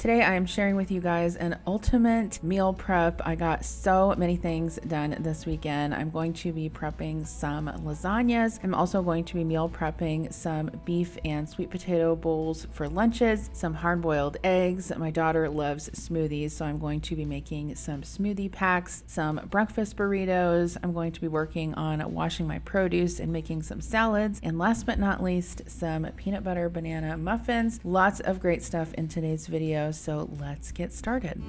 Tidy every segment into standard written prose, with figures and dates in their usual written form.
Today I am sharing with you guys an ultimate meal prep. I got so many things done this weekend. I'm going to be prepping some lasagnas. I'm also going to be meal prepping some beef and sweet potato bowls for lunches, some hard-boiled eggs. My daughter loves smoothies, so I'm going to be making some smoothie packs, some breakfast burritos. I'm going to be working on washing my produce and making some salads. And last but not least, some peanut butter banana muffins. Lots of great stuff in today's video. So let's get started.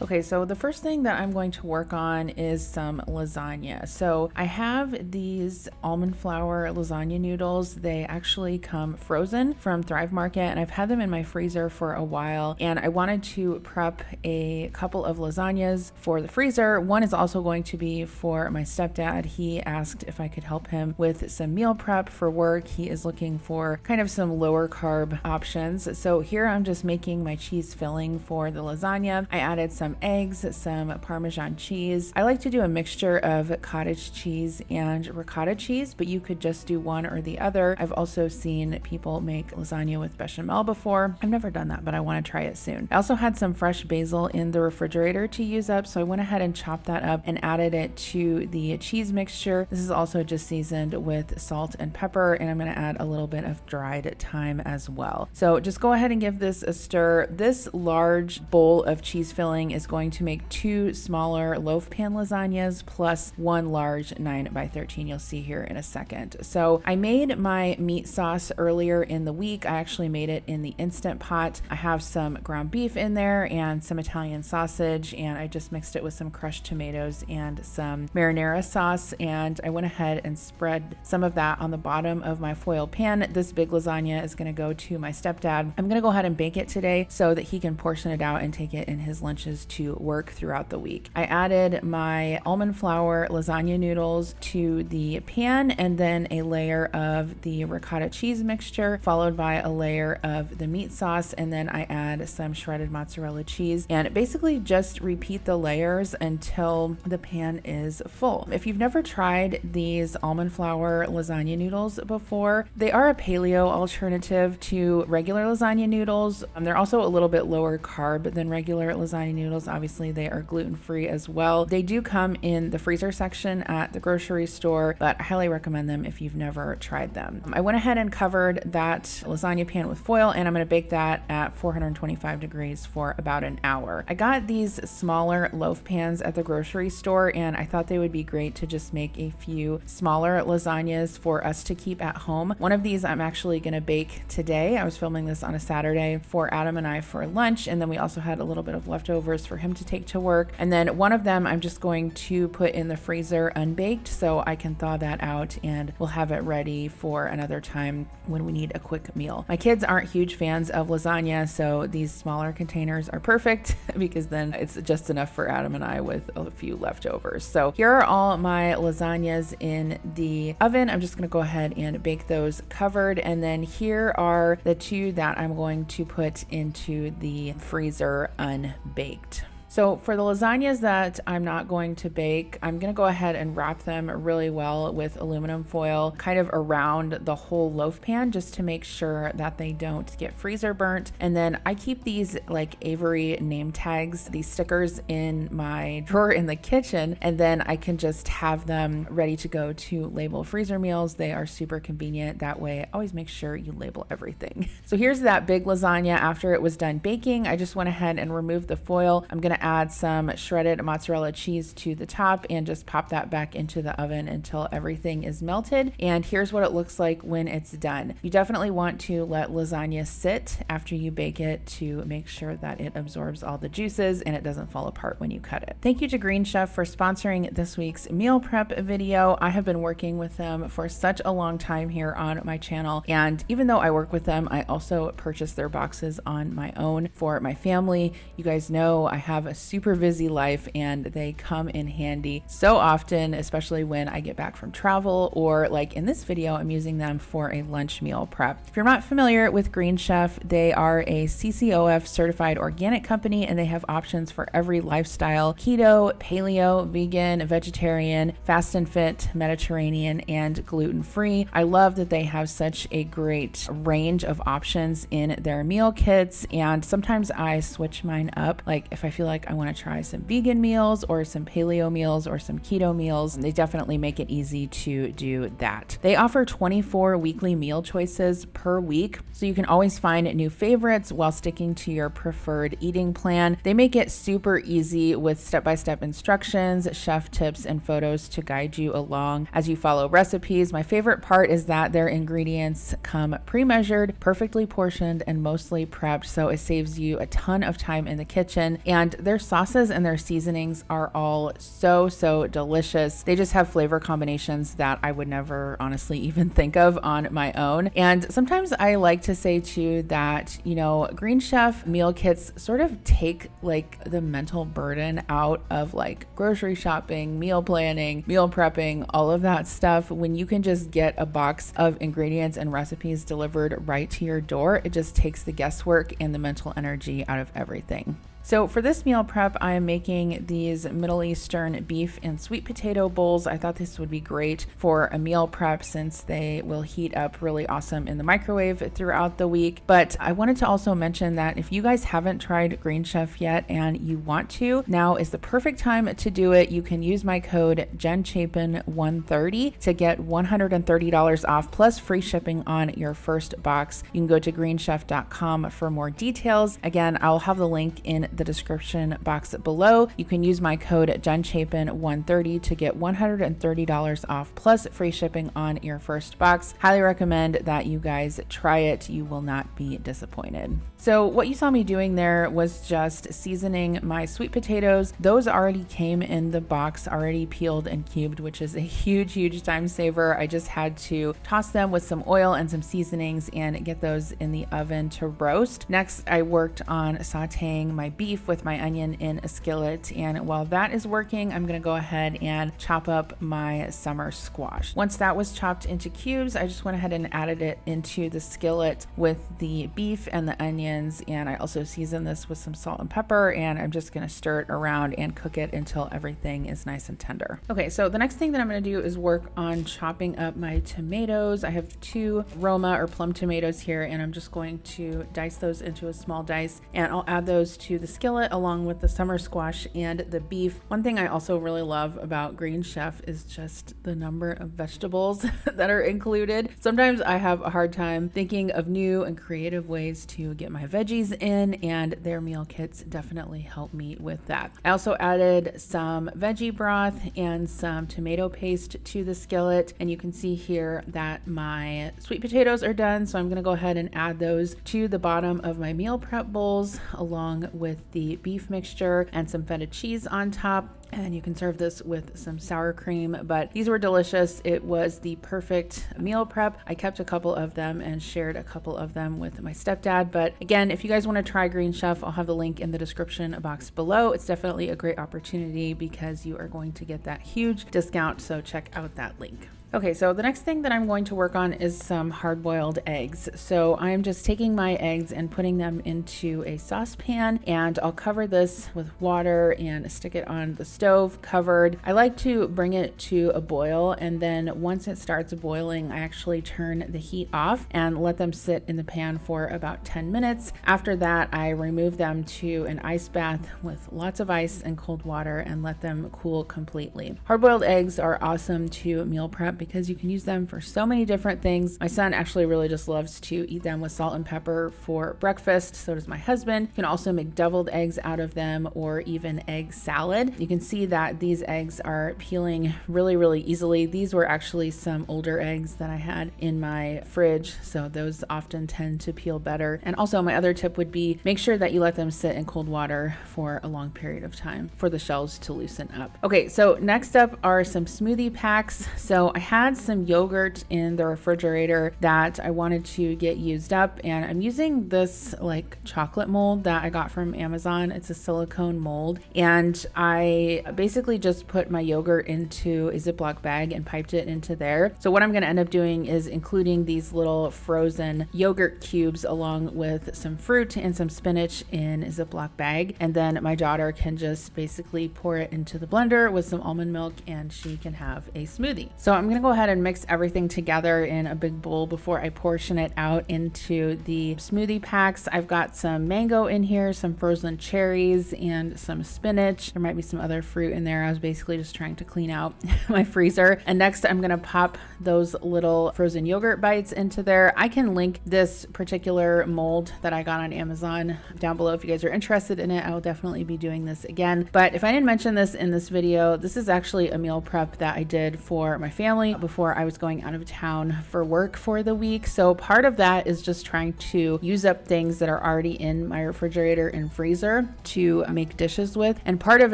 Okay, so the first thing that I'm going to work on is some lasagna. So I have these almond flour lasagna noodles. They actually come frozen from Thrive Market, and I've had them in my freezer for a while. And I wanted to prep a couple of lasagnas for the freezer. One is also going to be for my stepdad. He asked if I could help him with some meal prep for work. He is looking for kind of some lower carb options. So here I'm just making my cheese filling for the lasagna. I added some eggs, some Parmesan cheese. I like to do a mixture of cottage cheese and ricotta cheese, but you could just do one or the other. I've also seen people make lasagna with bechamel before. I've never done that, but I want to try it soon. I also had some fresh basil in the refrigerator to use up, so I went ahead and chopped that up and added it to the cheese mixture. This is also just seasoned with salt and pepper, and I'm going to add a little bit of dried thyme as well. So just go ahead and give this a stir. This large bowl of cheese filling is going to make 2 smaller loaf pan lasagnas plus 1 large 9x13. You'll see here in a second. So I made my meat sauce earlier in the week. I actually made it in the Instant Pot. I have some ground beef in there and some Italian sausage, and I just mixed it with some crushed tomatoes and some marinara sauce, and I went ahead and spread some of that on the bottom of my foil pan. This big lasagna is going to go to my stepdad. I'm going to go ahead and bake it today so that he can portion it out and take it in his lunches to work throughout the week. I added my almond flour lasagna noodles to the pan, and then a layer of the ricotta cheese mixture, followed by a layer of the meat sauce, and then I add some shredded mozzarella cheese, and basically just repeat the layers until the pan is full. If you've never tried these almond flour lasagna noodles before, they are a paleo alternative to regular lasagna noodles. They're also a little bit lower carb than regular lasagna noodles. Obviously, they are gluten-free as well. They do come in the freezer section at the grocery store, but I highly recommend them if you've never tried them. I went ahead and covered that lasagna pan with foil, and I'm going to bake that at 425 degrees for about an hour. I got these smaller loaf pans at the grocery store, and I thought they would be great to just make a few smaller lasagnas for us to keep at home. One of these I'm actually going to bake today. I was filming this on a Saturday for Adam and I for lunch, and then we also had a little bit of leftovers for him to take to work. And then one of them I'm just going to put in the freezer unbaked so I can thaw that out, and we'll have it ready for another time when we need a quick meal. My kids aren't huge fans of lasagna, so these smaller containers are perfect because then it's just enough for Adam and I with a few leftovers. So here are all my lasagnas in the oven. I'm just going to go ahead and bake those covered, and then here are the 2 that I'm going to put into the freezer unbaked. So for the lasagnas that I'm not going to bake, I'm going to go ahead and wrap them really well with aluminum foil kind of around the whole loaf pan just to make sure that they don't get freezer burnt. And then I keep these like Avery name tags, these stickers, in my drawer in the kitchen, and then I can just have them ready to go to label freezer meals. They are super convenient that way. Always make sure you label everything. So here's that big lasagna after it was done baking. I just went ahead and removed the foil. I'm going to add some shredded mozzarella cheese to the top and just pop that back into the oven until everything is melted. And here's what it looks like when it's done. You definitely want to let lasagna sit after you bake it to make sure that it absorbs all the juices and it doesn't fall apart when you cut it. Thank you to Green Chef for sponsoring this week's meal prep video. I have been working with them for such a long time here on my channel, and even though I work with them, I also purchase their boxes on my own for my family. You guys know I have a super busy life and they come in handy so often, especially when I get back from travel, or like in this video, I'm using them for a lunch meal prep. If you're not familiar with Green Chef, they are a CCOF certified organic company and they have options for every lifestyle: keto, paleo, vegan, vegetarian, fast and fit, Mediterranean, and gluten-free. I love that they have such a great range of options in their meal kits, and sometimes I switch mine up. Like if I feel like I want to try some vegan meals or some paleo meals or some keto meals, they definitely make it easy to do that. They offer 24 weekly meal choices per week, so you can always find new favorites while sticking to your preferred eating plan. They make it super easy with step-by-step instructions, chef tips, and photos to guide you along as you follow recipes. My favorite part is that their ingredients come pre-measured, perfectly portioned, and mostly prepped, so it saves you a ton of time in the kitchen. And their sauces and their seasonings are all so delicious. They just have flavor combinations that I would never honestly even think of on my own. And sometimes I like to say too that, you know, Green Chef meal kits sort of take like the mental burden out of like grocery shopping, meal planning, meal prepping, all of that stuff. When you can just get a box of ingredients and recipes delivered right to your door, it just takes the guesswork and the mental energy out of everything. So for this meal prep, I am making these Middle Eastern beef and sweet potato bowls. I thought this would be great for a meal prep since they will heat up really awesome in the microwave throughout the week. But I wanted to also mention that if you guys haven't tried Green Chef yet and you want to, now is the perfect time to do it. You can use my code Chapin130 to get $130 off plus free shipping on your first box. You can go to greenchef.com for more details. Again, I'll have the link in the description box below. You can use my code Chapin130 to get $130 off plus free shipping on your first box. Highly recommend that you guys try it. You will not be disappointed. So what you saw me doing there was just seasoning my sweet potatoes. Those already came in the box, already peeled and cubed, which is a huge time saver. I just had to toss them with some oil and some seasonings and get those in the oven to roast. Next, I worked on sauteing my beef with my onion in a skillet, and while that is working, I'm gonna go ahead and chop up my summer squash. Once that was chopped into cubes, I just went ahead and added it into the skillet with the beef and the onions, and I also seasoned this with some salt and pepper, and I'm just gonna stir it around and cook it until everything is nice and tender. Okay, so the next thing that I'm gonna do is work on chopping up my tomatoes. I have 2 Roma or plum tomatoes here, and I'm just going to dice those into a small dice, and I'll add those to the skillet along with the summer squash and the beef. One thing I also really love about Green Chef is just the number of vegetables that are included. Sometimes I have a hard time thinking of new and creative ways to get my veggies in, and their meal kits definitely help me with that. I also added some veggie broth and some tomato paste to the skillet, and you can see here that my sweet potatoes are done, so I'm going to go ahead and add those to the bottom of my meal prep bowls along with the beef mixture and some feta cheese on top. And you can serve this with some sour cream, but these were delicious. It was the perfect meal prep. I kept a couple of them and shared a couple of them with my stepdad. But again, if you guys want to try Green Chef, I'll have the link in the description box below. It's definitely a great opportunity because you are going to get that huge discount. So check out that link. Okay, so the next thing that I'm going to work on is some hard-boiled eggs. So I'm just taking my eggs and putting them into a saucepan, and I'll cover this with water and stick it on the stove covered. I like to bring it to a boil, and then once it starts boiling, I actually turn the heat off and let them sit in the pan for about 10 minutes. After that, I remove them to an ice bath with lots of ice and cold water and let them cool completely. Hard-boiled eggs are awesome to meal prep because you can use them for so many different things. My son actually really just loves to eat them with salt and pepper for breakfast. So does my husband. You can also make deviled eggs out of them or even egg salad. You can see that these eggs are peeling really easily. These were actually some older eggs that I had in my fridge, so those often tend to peel better. And also my other tip would be make sure that you let them sit in cold water for a long period of time for the shells to loosen up. Okay, so next up are some smoothie packs. So I had some yogurt in the refrigerator that I wanted to get used up, and I'm using this like chocolate mold that I got from Amazon. It's a silicone mold, and I basically just put my yogurt into a Ziploc bag and piped it into there. So what I'm going to end up doing is including these little frozen yogurt cubes along with some fruit and some spinach in a Ziploc bag, and then my daughter can just basically pour it into the blender with some almond milk and she can have a smoothie. So I'm going to go ahead and mix everything together in a big bowl before I portion it out into the smoothie packs. I've got some mango in here, some frozen cherries, and some spinach. There might be some other fruit in there. I was basically just trying to clean out my freezer. And next I'm going to pop those little frozen yogurt bites into there. I can link this particular mold that I got on Amazon down below if you guys are interested in it. I will definitely be doing this again. But if I didn't mention this in this video, this is actually a meal prep that I did for my family before I was going out of town for work for the week. So part of that is just trying to use up things that are already in my refrigerator and freezer to make dishes with. And part of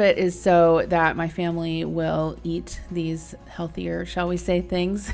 it is so that my family will eat these healthier, shall we say, things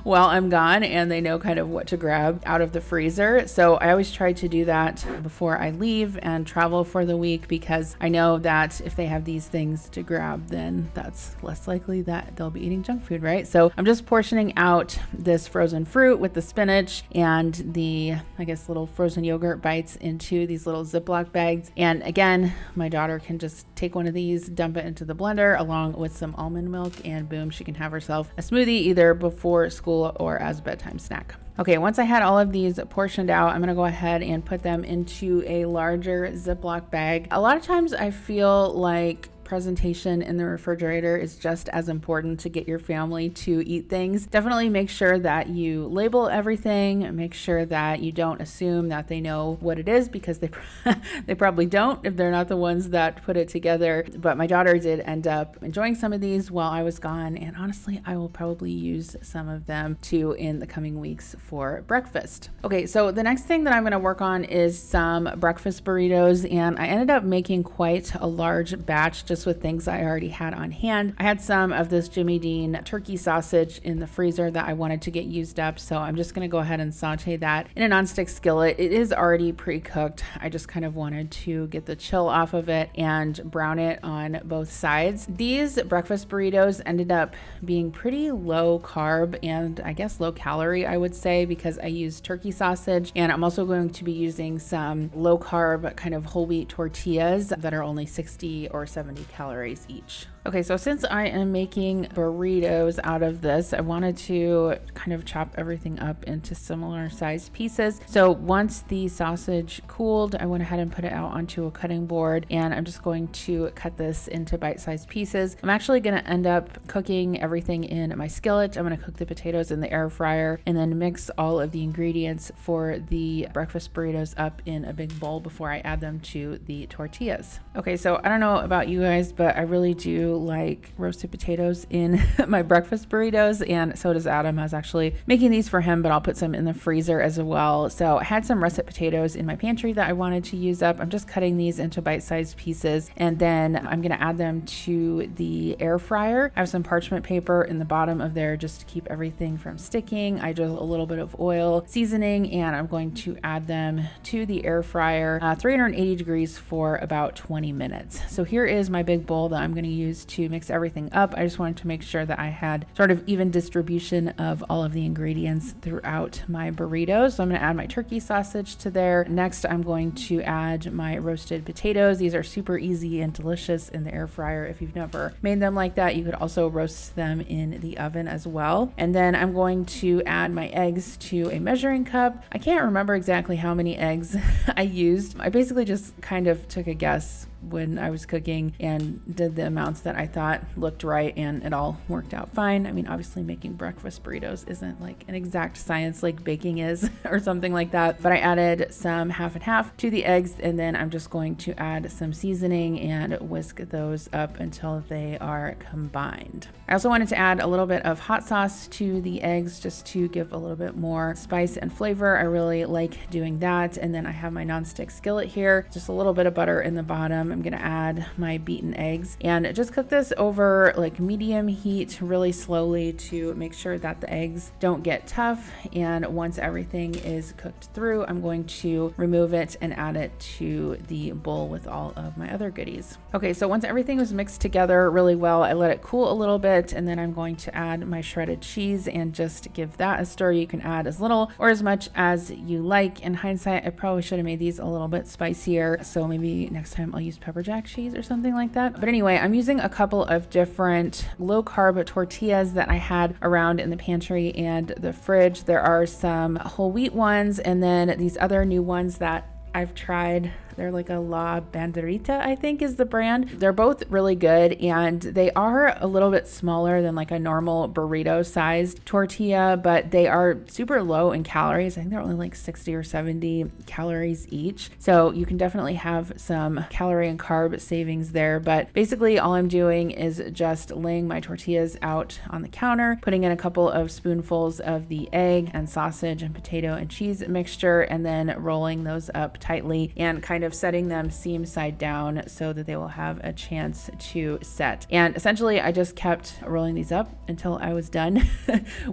while I'm gone, and they know kind of what to grab out of the freezer. So I always try to do that before I leave and travel for the week, because I know that if they have these things to grab, then that's less likely that they'll be eating junk food, right? So I'm just portioning out this frozen fruit with the spinach and the, I guess, little frozen yogurt bites into these little Ziploc bags. And again, my daughter can just take one of these, dump it into the blender along with some almond milk, and boom, she can have herself a smoothie either before school or as a bedtime snack. Okay, once I had all of these portioned out, I'm gonna go ahead and put them into a larger Ziploc bag. A lot of times I feel like presentation in the refrigerator is just as important to get your family to eat things. Definitely make sure that you label everything. Make sure that you don't assume that they know what it is, because they probably don't if they're not the ones that put it together. But my daughter did end up enjoying some of these while I was gone, and honestly, I will probably use some of them too in the coming weeks for breakfast. Okay, so the next thing that I'm going to work on is some breakfast burritos, and I ended up making quite a large batch just with things I already had on hand. I had some of this Jimmy Dean turkey sausage in the freezer that I wanted to get used up, so I'm just going to go ahead and saute that in a nonstick skillet. It is already pre-cooked. I just kind of wanted to get the chill off of it and brown it on both sides. These breakfast burritos ended up being pretty low carb and I guess low calorie, I would say, because I used turkey sausage, and I'm also going to be using some low carb kind of whole wheat tortillas that are only 60 or 70 calories each. Okay, so since I am making burritos out of this, I wanted to kind of chop everything up into similar sized pieces. So once the sausage cooled, I went ahead and put it out onto a cutting board, and I'm just going to cut this into bite-sized pieces. I'm actually going to end up cooking everything in my skillet. I'm going to cook the potatoes in the air fryer and then mix all of the ingredients for the breakfast burritos up in a big bowl before I add them to the tortillas. Okay, so I don't know about you guys, but I really do like roasted potatoes in my breakfast burritos, and so does Adam. I was actually making these for him, but I'll put some in the freezer as well. So I had some russet potatoes in my pantry that I wanted to use up. I'm just cutting these into bite-sized pieces, and then I'm going to add them to the air fryer. I have some parchment paper in the bottom of there just to keep everything from sticking. I drizzle a little bit of oil seasoning, and I'm going to add them to the air fryer, 380 degrees for about 20 minutes. So here is my big bowl that I'm going to use to mix everything up. I just wanted to make sure that I had sort of even distribution of all of the ingredients throughout my burritos. So I'm going to add my turkey sausage to there. Next, I'm going to add my roasted potatoes. These are super easy and delicious in the air fryer. If you've never made them like that, you could also roast them in the oven as well. And then I'm going to add my eggs to a measuring cup. I can't remember exactly how many eggs I used. I basically just kind of took a guess when I was cooking and did the amounts that I thought looked right, and it all worked out fine. I mean, obviously making breakfast burritos isn't like an exact science like baking is or something like that, but I added some half and half to the eggs, and then I'm just going to add some seasoning and whisk those up until they are combined. I also wanted to add a little bit of hot sauce to the eggs just to give a little bit more spice and flavor. I really like doing that. And then I have my nonstick skillet here, just a little bit of butter in the bottom. I'm gonna add my beaten eggs and just cook this over like medium heat really slowly to make sure that the eggs don't get tough. And once everything is cooked through, I'm going to remove it and add it to the bowl with all of my other goodies. Okay, so once everything was mixed together really well, I let it cool a little bit, and then I'm going to add my shredded cheese and just give that a stir. You can add as little or as much as you like. In hindsight, I probably should have made these a little bit spicier, so maybe next time I'll use pepper jack cheese or something like that. But anyway, I'm using a couple of different low carb tortillas that I had around in the pantry and the fridge. There are some whole wheat ones, and then these other new ones that I've tried. They're like a La Banderita, I think is the brand. They're both really good, and they are a little bit smaller than like a normal burrito sized tortilla, but they are super low in calories. I think they're only like 60 or 70 calories each. So you can definitely have some calorie and carb savings there. But basically all I'm doing is just laying my tortillas out on the counter, putting in a couple of spoonfuls of the egg and sausage and potato and cheese mixture, and then rolling those up tightly and kind of setting them seam side down so that they will have a chance to set. And essentially I just kept rolling these up until I was done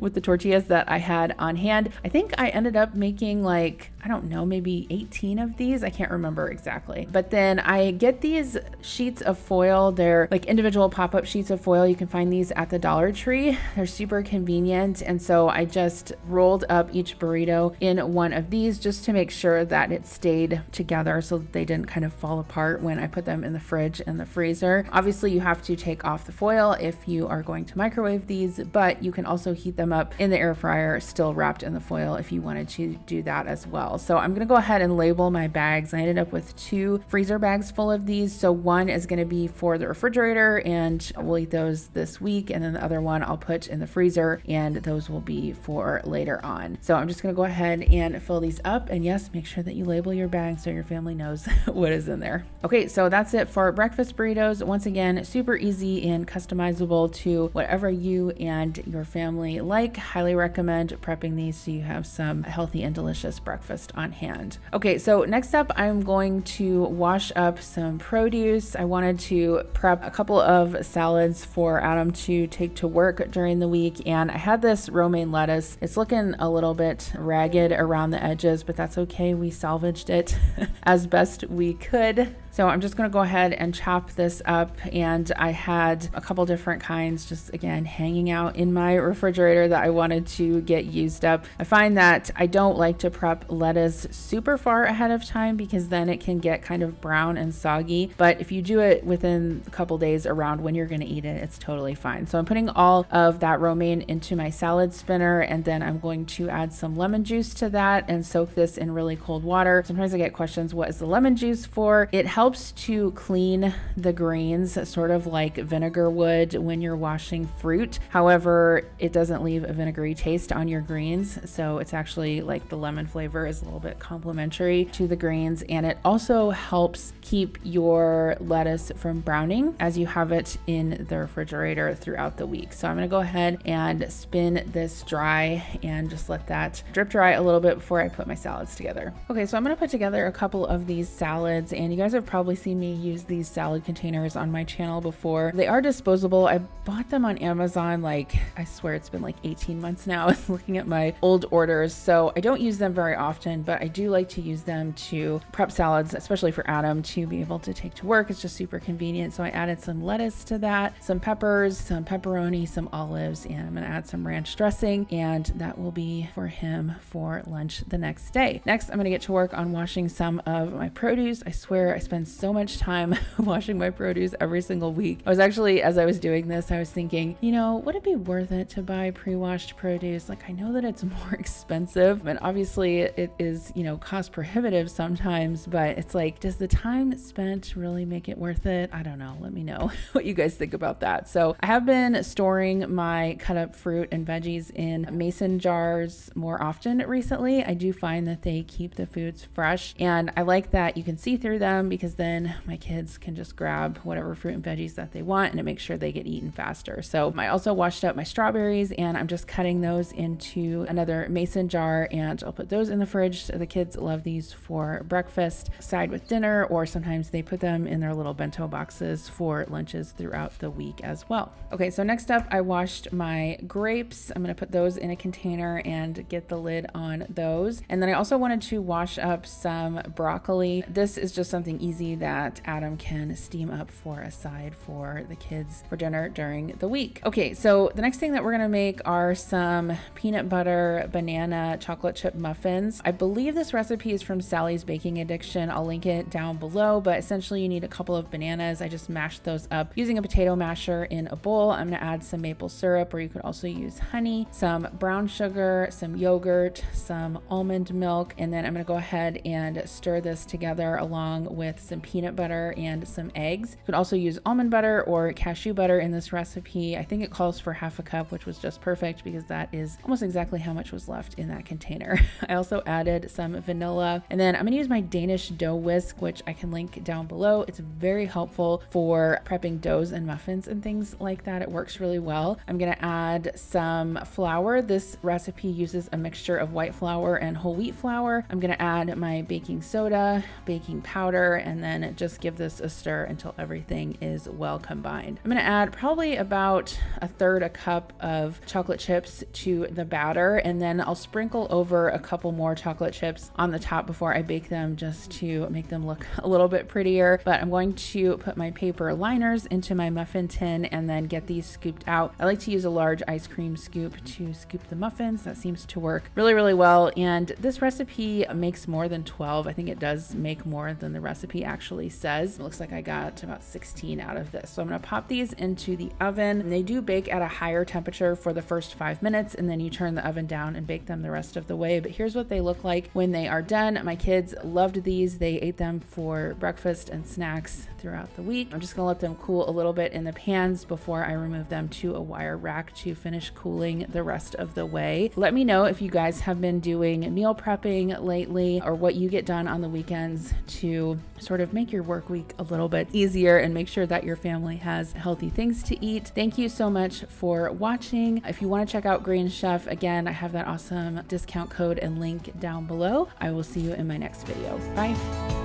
with the tortillas that I had on hand. I think I ended up making like, I don't know, maybe 18 of these. I can't remember exactly. But then I get these sheets of foil. They're like individual pop-up sheets of foil. You can find these at the Dollar Tree. They're super convenient. And so I just rolled up each burrito in one of these just to make sure that it stayed together so that they didn't kind of fall apart when I put them in the fridge and the freezer. Obviously you have to take off the foil if you are going to microwave these, but you can also heat them up in the air fryer still wrapped in the foil if you wanted to do that as well. So I'm gonna go ahead and label my bags. I ended up with 2 freezer bags full of these. So one is gonna be for the refrigerator and we'll eat those this week, and then the other one I'll put in the freezer and those will be for later on. So I'm just gonna go ahead and fill these up, and yes, make sure that you label your bag so your family knows what is in there. Okay, so that's it for breakfast burritos. Once again, super easy and customizable to whatever you and your family like. Highly recommend prepping these so you have some healthy and delicious breakfast on hand. Okay, so next up, I'm going to wash up some produce. I wanted to prep a couple of salads for Adam to take to work during the week, and I had this romaine lettuce. It's looking a little bit ragged around the edges, but that's okay. We salvaged it as best we could. So I'm just going to go ahead and chop this up, and I had a couple different kinds just again hanging out in my refrigerator that I wanted to get used up. I find that I don't like to prep lettuce super far ahead of time because then it can get kind of brown and soggy, but if you do it within a couple days around when you're going to eat it, it's totally fine. So I'm putting all of that romaine into my salad spinner, and then I'm going to add some lemon juice to that and soak this in really cold water. Sometimes I get questions, what is the lemon juice for? It helps to clean the greens, sort of like vinegar would when you're washing fruit. However, it doesn't leave a vinegary taste on your greens. So it's actually like the lemon flavor is a little bit complementary to the greens. And it also helps keep your lettuce from browning as you have it in the refrigerator throughout the week. So I'm going to go ahead and spin this dry and just let that drip dry a little bit before I put my salads together. Okay, so I'm going to put together a couple of these salads, and you guys have probably seen me use these salad containers on my channel before. They are disposable. I bought them on Amazon, like I swear it's been like 18 months now looking at my old orders. So I don't use them very often, but I do like to use them to prep salads, especially for Adam to be able to take to work. It's just super convenient. So I added some lettuce to that, some peppers, some pepperoni, some olives, and I'm going to add some ranch dressing, and that will be for him for lunch the next day. Next, I'm going to get to work on washing some of my produce. I swear I spend so much time washing my produce every single week. I was actually, as I was doing this, I was thinking, you know, would it be worth it to buy pre-washed produce? Like, I know that it's more expensive, and obviously it is, you know, cost prohibitive sometimes, but it's like, does the time spent really make it worth it? I don't know. Let me know what you guys think about that. So I have been storing my cut up fruit and veggies in mason jars more often recently. I do find that they keep the foods fresh, and I like that you can see through them because because then my kids can just grab whatever fruit and veggies that they want, and it makes sure they get eaten faster. So I also washed up my strawberries, and I'm just cutting those into another mason jar, and I'll put those in the fridge. So the kids love these for breakfast, side with dinner, or sometimes they put them in their little bento boxes for lunches throughout the week as well. Okay, so next up, I washed my grapes. I'm gonna put those in a container and get the lid on those. And then I also wanted to wash up some broccoli. This is just something easy that Adam can steam up for a side for the kids for dinner during the week. Okay, so the next thing that we're gonna make are some peanut butter banana chocolate chip muffins. I believe this recipe is from Sally's Baking Addiction. I'll link it down below, but essentially you need a couple of bananas. I just mashed those up using a potato masher in a bowl. I'm gonna add some maple syrup, or you could also use honey, some brown sugar, some yogurt, some almond milk, and then I'm gonna go ahead and stir this together along with some peanut butter and some eggs. You could also use almond butter or cashew butter in this recipe. I think it calls for half a cup, which was just perfect because that is almost exactly how much was left in that container. I also added some vanilla, and then I'm gonna use my Danish dough whisk, which I can link down below. It's very helpful for prepping doughs and muffins and things like that. It works really well. I'm gonna add some flour. This recipe uses a mixture of white flour and whole wheat flour. I'm gonna add my baking soda, baking powder, and then just give this a stir until everything is well combined. I'm gonna add probably about a third a cup of chocolate chips to the batter, and then I'll sprinkle over a couple more chocolate chips on the top before I bake them, just to make them look a little bit prettier. But I'm going to put my paper liners into my muffin tin and then get these scooped out. I like to use a large ice cream scoop to scoop the muffins. That seems to work really, really well. And this recipe makes more than 12. I think it does make more than the recipe actually says. It looks like I got about 16 out of this. So I'm gonna pop these into the oven. And they do bake at a higher temperature for the first 5 minutes, and then you turn the oven down and bake them the rest of the way. But here's what they look like when they are done. My kids loved these. They ate them for breakfast and snacks throughout the week. I'm just gonna let them cool a little bit in the pans before I remove them to a wire rack to finish cooling the rest of the way. Let me know if you guys have been doing meal prepping lately, or what you get done on the weekends to sort of make your work week a little bit easier and make sure that your family has healthy things to eat. Thank you so much for watching. If you want to check out Green Chef, again, I have that awesome discount code and link down below. I will see you in my next video. Bye.